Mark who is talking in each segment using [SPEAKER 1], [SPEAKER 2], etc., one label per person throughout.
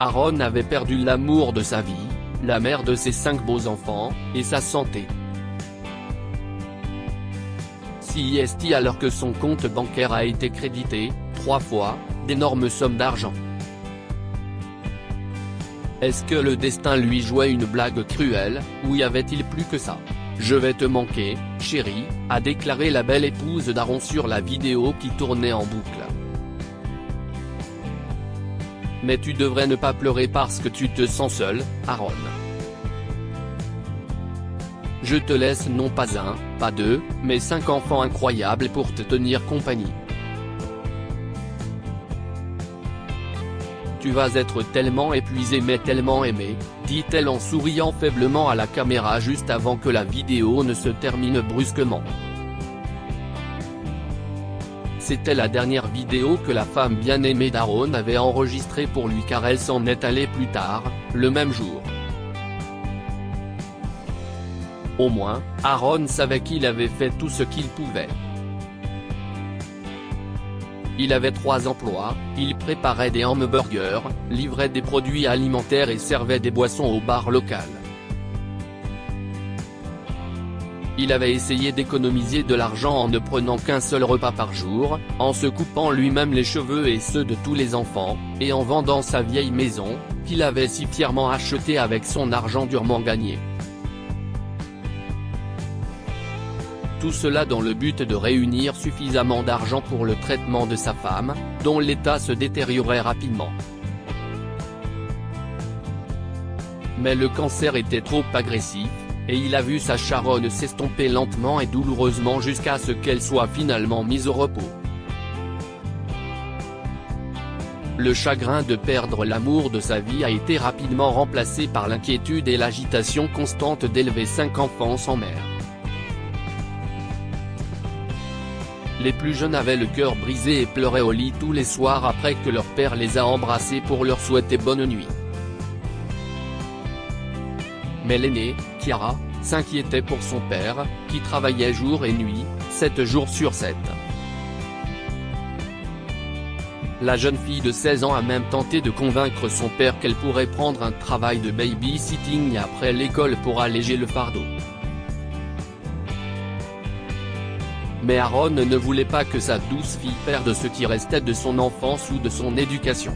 [SPEAKER 1] Aaron avait perdu l'amour de sa vie, la mère de ses 5 beaux enfants, et sa santé. CIST alors que son compte bancaire a été crédité, 3 fois, d'énormes sommes d'argent. Est-ce que le destin lui jouait une blague cruelle, ou y avait-il plus que ça? Je vais te manquer, chérie, a déclaré la belle épouse d'Aaron sur la vidéo qui tournait en boucle. Mais tu devrais ne pas pleurer parce que tu te sens seul, Aaron. Je te laisse non pas 1, pas 2, mais 5 enfants incroyables pour te tenir compagnie. Tu vas être tellement épuisé mais tellement aimé, dit-elle en souriant faiblement à la caméra juste avant que la vidéo ne se termine brusquement. C'était la dernière vidéo que la femme bien-aimée d'Aaron avait enregistrée pour lui car elle s'en est allée plus tard, le même jour. Au moins, Aaron savait qu'il avait fait tout ce qu'il pouvait. Il avait 3 emplois, il préparait des hamburgers, livrait des produits alimentaires et servait des boissons au bar local. Il avait essayé d'économiser de l'argent en ne prenant qu'un seul repas par jour, en se coupant lui-même les cheveux et ceux de tous les enfants, et en vendant sa vieille maison, qu'il avait si fièrement achetée avec son argent durement gagné. Tout cela dans le but de réunir suffisamment d'argent pour le traitement de sa femme, dont l'état se détériorait rapidement. Mais le cancer était trop agressif, et il a vu sa Sharon s'estomper lentement et douloureusement jusqu'à ce qu'elle soit finalement mise au repos. Le chagrin de perdre l'amour de sa vie a été rapidement remplacé par l'inquiétude et l'agitation constante d'élever 5 enfants sans mère. Les plus jeunes avaient le cœur brisé et pleuraient au lit tous les soirs après que leur père les a embrassés pour leur souhaiter bonne nuit. Mais l'aînée, Kiara, s'inquiétait pour son père, qui travaillait jour et nuit, 7 jours sur 7. La jeune fille de 16 ans a même tenté de convaincre son père qu'elle pourrait prendre un travail de babysitting après l'école pour alléger le fardeau. Mais Aaron ne voulait pas que sa douce fille perde ce qui restait de son enfance ou de son éducation.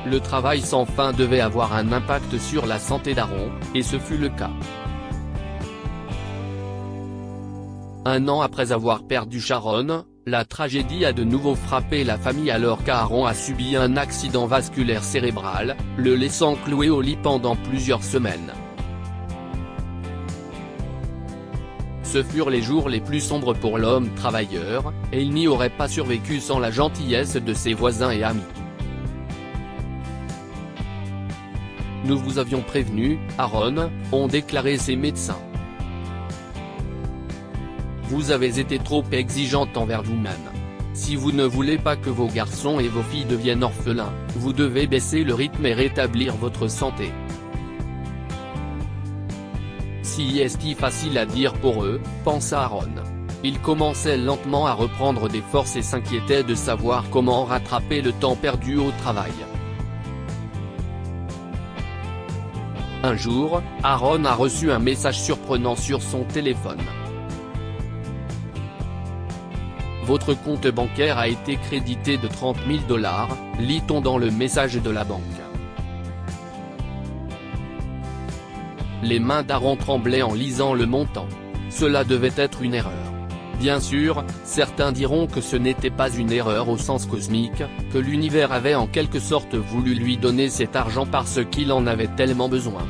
[SPEAKER 1] Le travail sans fin devait avoir un impact sur la santé d'Aaron, et ce fut le cas. Un an après avoir perdu Sharon, la tragédie a de nouveau frappé la famille alors qu'Aaron a subi un accident vasculaire cérébral, le laissant cloué au lit pendant plusieurs semaines. Ce furent les jours les plus sombres pour l'homme travailleur, et il n'y aurait pas survécu sans la gentillesse de ses voisins et amis. Nous vous avions prévenu, Aaron, ont déclaré ses médecins. Vous avez été trop exigeante envers vous-même. Si vous ne voulez pas que vos garçons et vos filles deviennent orphelins, vous devez baisser le rythme et rétablir votre santé. Si est facile à dire pour eux, pensa Aaron. Il commençait lentement à reprendre des forces et s'inquiétait de savoir comment rattraper le temps perdu au travail. Un jour, Aaron a reçu un message surprenant sur son téléphone. Votre compte bancaire a été crédité de 30 000 $, lit-on dans le message de la banque. Les mains d'Aaron tremblaient en lisant le montant. Cela devait être une erreur. Bien sûr, certains diront que ce n'était pas une erreur au sens cosmique, que l'univers avait en quelque sorte voulu lui donner cet argent parce qu'il en avait tellement besoin.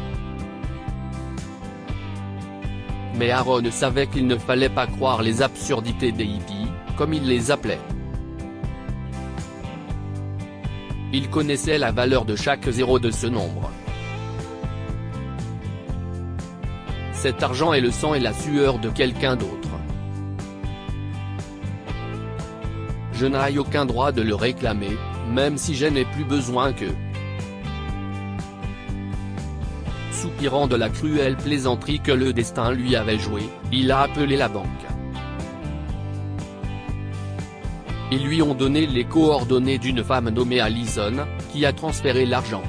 [SPEAKER 1] Mais Aaron savait qu'il ne fallait pas croire les absurdités des hippies, comme il les appelait. Il connaissait la valeur de chaque zéro de ce nombre. Cet argent est le sang et la sueur de quelqu'un d'autre. Je n'ai aucun droit de le réclamer, même si je n'ai plus besoin qu'eux. Soupirant de la cruelle plaisanterie que le destin lui avait jouée, il a appelé la banque. Ils lui ont donné les coordonnées d'une femme nommée Allison, qui a transféré l'argent.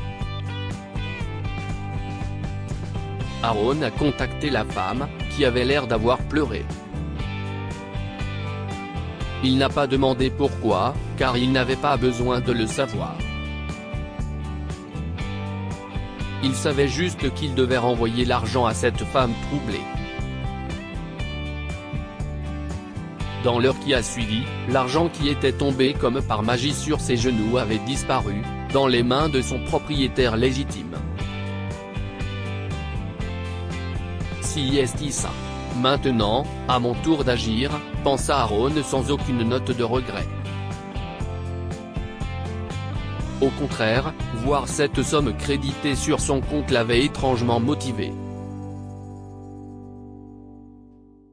[SPEAKER 1] Aaron a contacté la femme, qui avait l'air d'avoir pleuré. Il n'a pas demandé pourquoi, car il n'avait pas besoin de le savoir. Il savait juste qu'il devait renvoyer l'argent à cette femme troublée. Dans l'heure qui a suivi, l'argent qui était tombé comme par magie sur ses genoux avait disparu, dans les mains de son propriétaire légitime. Si est ça. Maintenant, à mon tour d'agir, pensa Aaron sans aucune note de regret. Au contraire, voir cette somme créditée sur son compte l'avait étrangement motivé.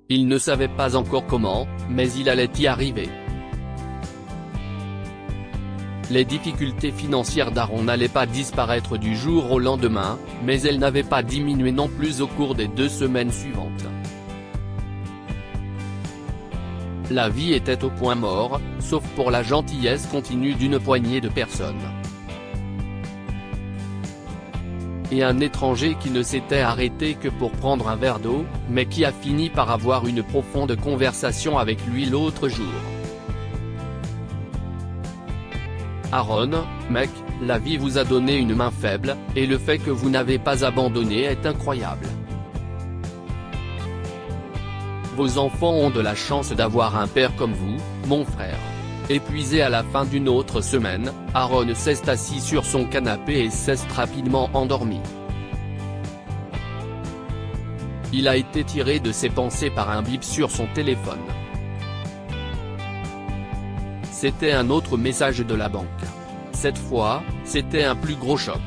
[SPEAKER 1] Il ne savait pas encore comment, mais il allait y arriver. Les difficultés financières d'Aaron n'allaient pas disparaître du jour au lendemain, mais elles n'avaient pas diminué non plus au cours des 2 semaines suivantes. La vie était au point mort, sauf pour la gentillesse continue d'une poignée de personnes. Et un étranger qui ne s'était arrêté que pour prendre un verre d'eau, mais qui a fini par avoir une profonde conversation avec lui l'autre jour. Aaron, mec, la vie vous a donné une main faible, et le fait que vous n'avez pas abandonné est incroyable. Vos enfants ont de la chance d'avoir un père comme vous, mon frère. Épuisé à la fin d'une autre semaine, Aaron s'est assis sur son canapé et s'est rapidement endormi. Il a été tiré de ses pensées par un bip sur son téléphone. C'était un autre message de la banque. Cette fois, c'était un plus gros choc.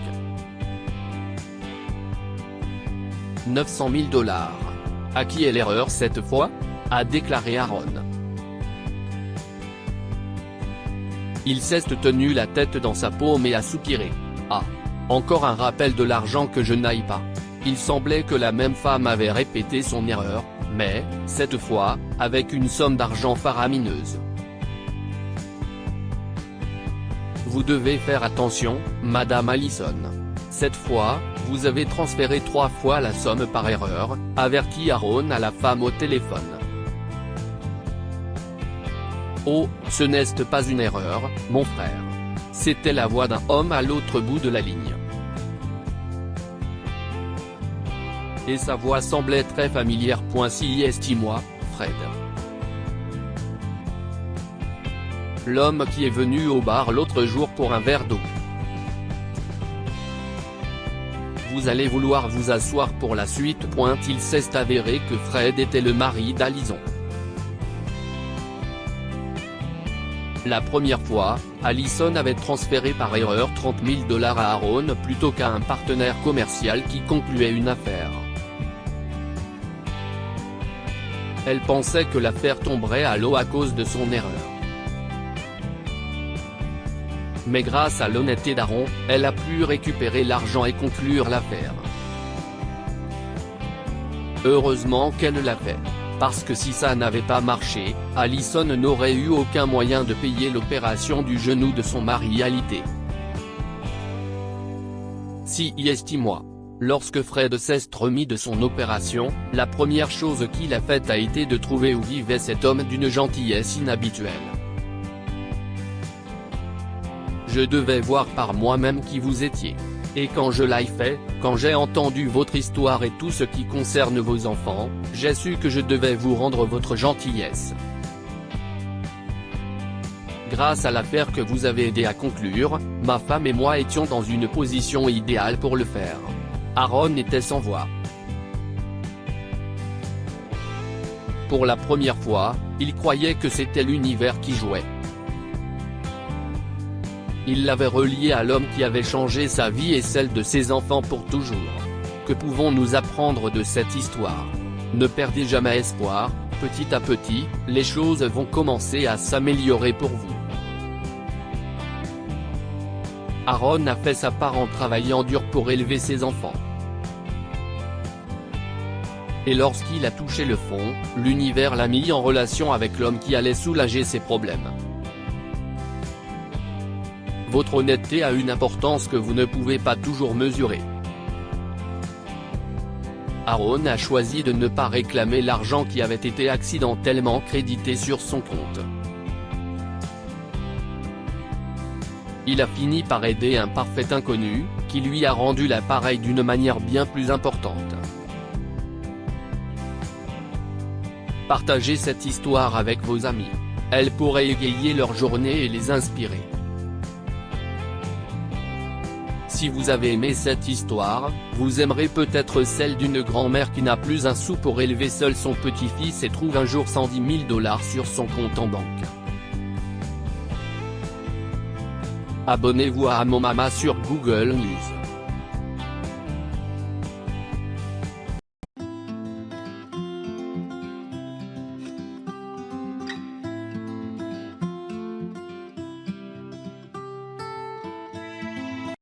[SPEAKER 1] 900 000 $. À qui est l'erreur cette fois ? A déclaré Aaron. Il s'est tenu la tête dans sa paume et a soupiré. Ah. Encore un rappel de l'argent que je n'aille pas. Il semblait que la même femme avait répété son erreur, mais, cette fois, avec une somme d'argent faramineuse. Vous devez faire attention, Madame Allison. Cette fois, vous avez transféré 3 fois la somme par erreur, avertit Aaron à la femme au téléphone. Oh, ce n'est pas une erreur, mon frère. C'était la voix d'un homme à l'autre bout de la ligne. Et sa voix semblait très familière. Si estime-moi, Fred. L'homme qui est venu au bar l'autre jour pour un verre d'eau. Vous allez vouloir vous asseoir pour la suite. Il s'est avéré que Fred était le mari d'Allison. La première fois, Allison avait transféré par erreur 30 000 $ à Aaron plutôt qu'à un partenaire commercial qui concluait une affaire. Elle pensait que l'affaire tomberait à l'eau à cause de son erreur. Mais grâce à l'honnêteté d'Aaron, elle a pu récupérer l'argent et conclure l'affaire. Heureusement qu'elle l'a fait. Parce que si ça n'avait pas marché, Allison n'aurait eu aucun moyen de payer l'opération du genou de son mari alité. Si estime-moi. Lorsque Fred s'est remis de son opération, la première chose qu'il a faite a été de trouver où vivait cet homme d'une gentillesse inhabituelle. Je devais voir par moi-même qui vous étiez. Et quand je l'ai fait, quand j'ai entendu votre histoire et tout ce qui concerne vos enfants, j'ai su que je devais vous rendre votre gentillesse. Grâce à l'affaire que vous avez aidé à conclure, ma femme et moi étions dans une position idéale pour le faire. Aaron était sans voix. Pour la première fois, il croyait que c'était l'univers qui jouait. Il l'avait relié à l'homme qui avait changé sa vie et celle de ses enfants pour toujours. Que pouvons-nous apprendre de cette histoire? Ne perdez jamais espoir, petit à petit, les choses vont commencer à s'améliorer pour vous. Aaron a fait sa part en travaillant dur pour élever ses enfants. Et lorsqu'il a touché le fond, l'univers l'a mis en relation avec l'homme qui allait soulager ses problèmes. Votre honnêteté a une importance que vous ne pouvez pas toujours mesurer. Aaron a choisi de ne pas réclamer l'argent qui avait été accidentellement crédité sur son compte. Il a fini par aider un parfait inconnu, qui lui a rendu l'appareil d'une manière bien plus importante. Partagez cette histoire avec vos amis. Elle pourrait égayer leur journée et les inspirer. Si vous avez aimé cette histoire, vous aimerez peut-être celle d'une grand-mère qui n'a plus un sou pour élever seul son petit-fils et trouve un jour 110 000 $ sur son compte en banque. Abonnez-vous à Mon Mama sur Google News.